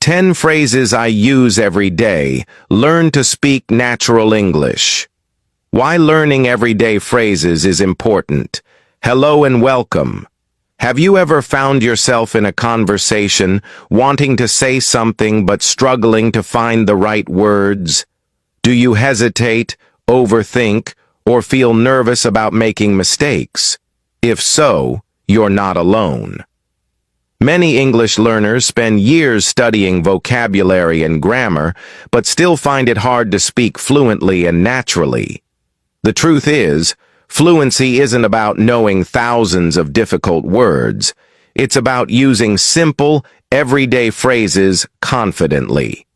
10 phrases I use every day. Learn to speak natural English. Why learning everyday phrases is important. Hello and welcome. Have you ever found yourself in a conversation wanting to say something but struggling to find the right words? Do you hesitate, overthink, or feel nervous about making mistakes? If so, you're not alone. Many English learners spend years studying vocabulary and grammar, but still find it hard to speak fluently and naturally. The truth is, fluency isn't about knowing thousands of difficult words. It's about using simple, everyday phrases confidently.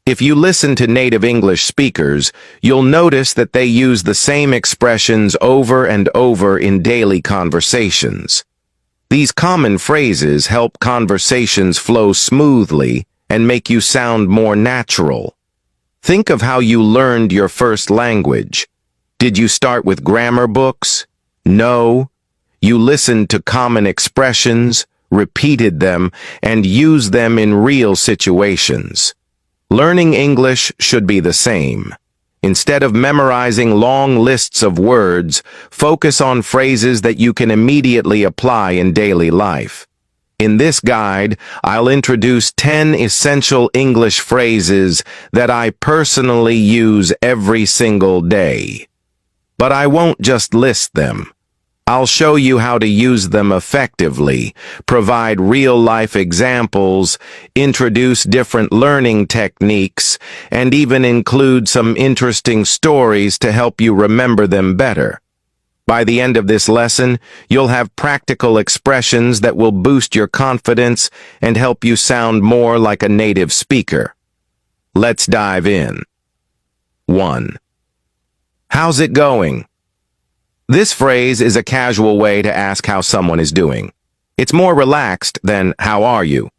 If you listen to native English speakers, you'll notice that they use the same expressions over and over in daily conversations. These common phrases help conversations flow smoothly and make you sound more natural. Think of how you learned your first language. Did you start with grammar books? No. You listened to common expressions, repeated them, and used them in real situations. Learning English should be the same. Instead of memorizing long lists of words, focus on phrases that you can immediately apply in daily life. In this guide, I'll introduce 10 essential English phrases that I personally use every single day. But I won't just list them. I'll show you how to use them effectively, provide real-life examples, introduce different learning techniques, and even include some interesting stories to help you remember them better. By the end of this lesson, you'll have practical expressions that will boost your confidence and help you sound more like a native speaker. Let's dive in. 1. How's it going? This phrase is a casual way to ask how someone is doing. It's more relaxed than "how are you?"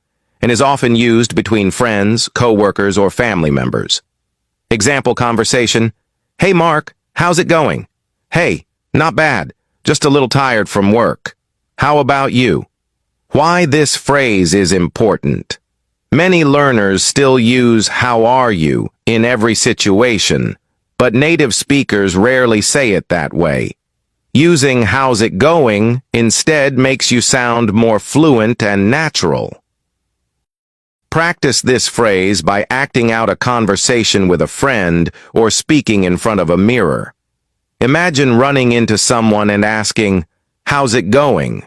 and is often used between friends, co-workers, or family members. Example conversation: "Hey Mark, how's it going?" "Hey, not bad, just a little tired from work. How about you?" Why this phrase is important. Many learners still use "how are you" in every situation, but native speakers rarely say it that way. Using "how's it going" instead makes you sound more fluent and natural. Practice this phrase by acting out a conversation with a friend or speaking in front of a mirror. Imagine running into someone and asking, "How's it going?"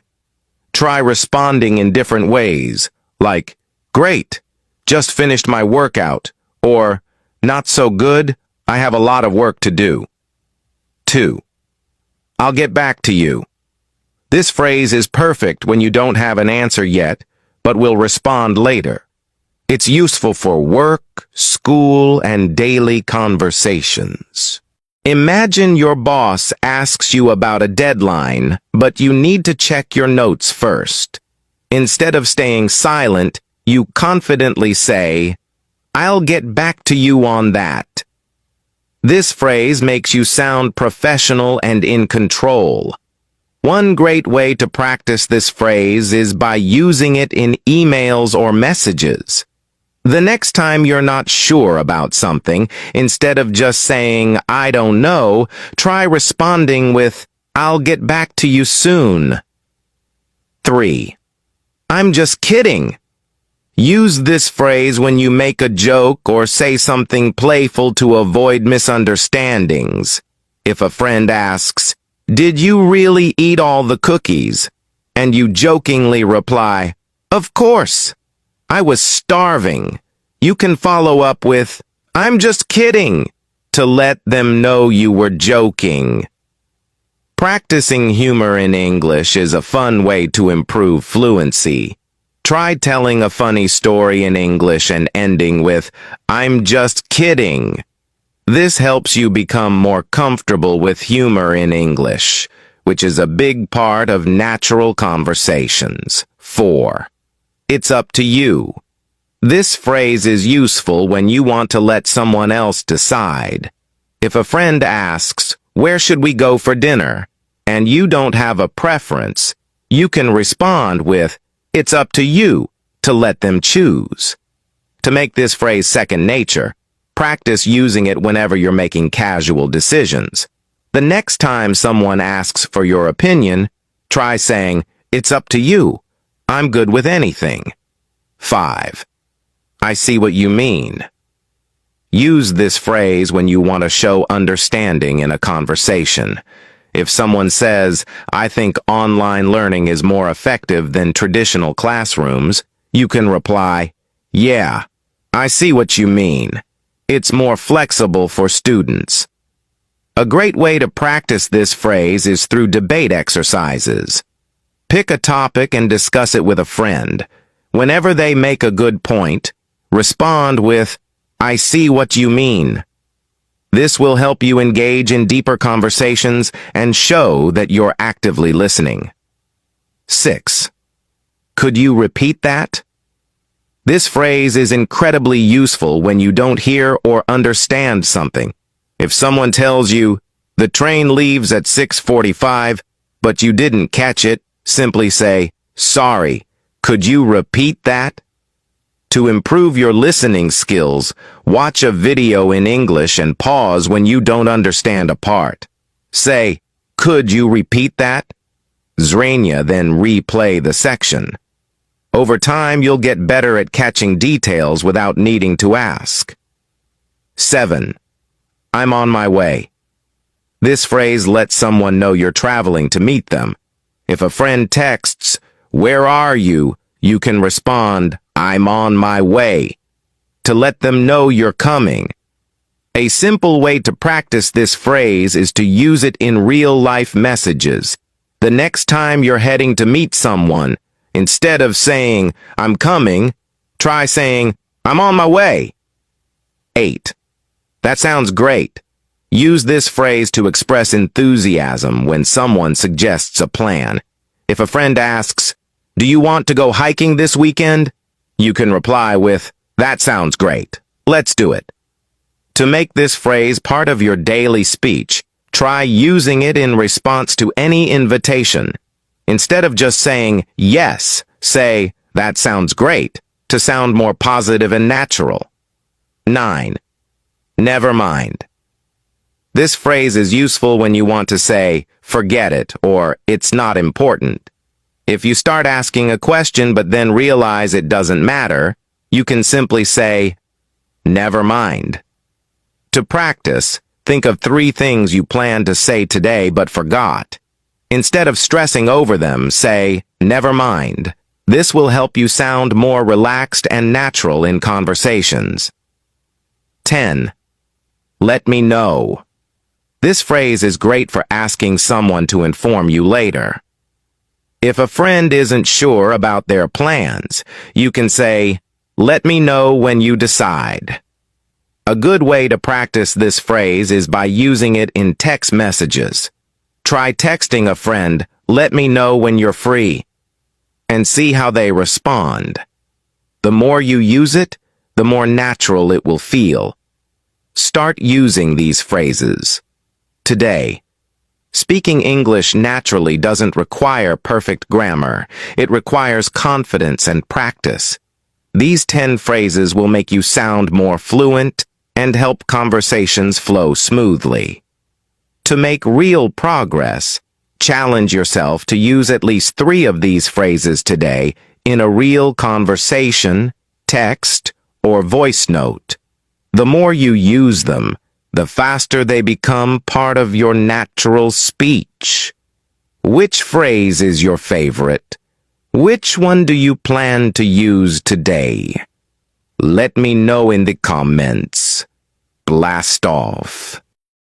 Try responding in different ways, like, "Great, just finished my workout," or "Not so good, I have a lot of work to do." 2. I'll get back to you. This phrase is perfect when you don't have an answer yet, but will respond later. It's useful for work, school, and daily conversations. Imagine your boss asks you about a deadline, but you need to check your notes first. Instead of staying silent, you confidently say, "I'll get back to you on that." This phrase makes you sound professional and in control. One great way to practice this phrase is by using it in emails or messages. The next time you're not sure about something, instead of just saying, "I don't know," try responding with, "I'll get back to you soon." 3. I'm just kidding. Use this phrase when you make a joke or say something playful to avoid misunderstandings. If a friend asks, "Did you really eat all the cookies?" and you jokingly reply, "Of course, I was starving," you can follow up with, "I'm just kidding," to let them know you were joking. Practicing humor in English is a fun way to improve fluency. Try telling a funny story in English and ending with, "I'm just kidding." This helps you become more comfortable with humor in English, which is a big part of natural conversations. 4. It's up to you. This phrase is useful when you want to let someone else decide. If a friend asks, "Where should we go for dinner?" and you don't have a preference, you can respond with, "It's up to you," to let them choose. To make this phrase second nature, practice using it whenever you're making casual decisions. The next time someone asks for your opinion, try saying, "It's up to you. I'm good with anything." 5. I see what you mean. Use this phrase when you want to show understanding in a conversation. If someone says, "I think online learning is more effective than traditional classrooms," you can reply, "Yeah, I see what you mean. It's more flexible for students." A great way to practice this phrase is through debate exercises. Pick a topic and discuss it with a friend. Whenever they make a good point, respond with, "I see what you mean." This will help you engage in deeper conversations and show that you're actively listening. 6. Could you repeat that? This phrase is incredibly useful when you don't hear or understand something. If someone tells you, "The train leaves at 6:45, but you didn't catch it," simply say, "Sorry, could you repeat that?" To improve your listening skills, watch a video in English and pause when you don't understand a part. Say, "Could you repeat that?" Zrania, then replay the section. Over time, you'll get better at catching details without needing to ask. 7. I'm on my way. This phrase lets someone know you're traveling to meet them. If a friend texts, "Where are you?" you can respond, "I'm on my way," to let them know you're coming. A simple way to practice this phrase is to use it in real-life messages. The next time you're heading to meet someone, instead of saying, "I'm coming," try saying, "I'm on my way." 8. That sounds great. Use this phrase to express enthusiasm when someone suggests a plan. If a friend asks, "Do you want to go hiking this weekend?" you can reply with, "That sounds great. Let's do it." To make this phrase part of your daily speech, try using it in response to any invitation. Instead of just saying, "Yes," say, "That sounds great," to sound more positive and natural. 9. Never mind. This phrase is useful when you want to say, "Forget it," or "It's not important." If you start asking a question but then realize it doesn't matter, you can simply say, "Never mind." To practice, think of 3 things you planned to say today but forgot. Instead of stressing over them, say, "Never mind." This will help you sound more relaxed and natural in conversations. 10. Let me know. This phrase is great for asking someone to inform you later. If a friend isn't sure about their plans, you can say, "Let me know when you decide." A good way to practice this phrase is by using it in text messages. Try texting a friend, "Let me know when you're free," and see how they respond. The more you use it, the more natural it will feel. Start using these phrases today. Speaking English naturally doesn't require perfect grammar. It requires confidence and practice. These 10 phrases will make you sound more fluent and help conversations flow smoothly. To make real progress, challenge yourself to use at least 3 of these phrases today in a real conversation, text, or voice note. The more you use them, the faster they become part of your natural speech. Which phrase is your favorite? Which one do you plan to use today? Let me know in the comments. Blast off.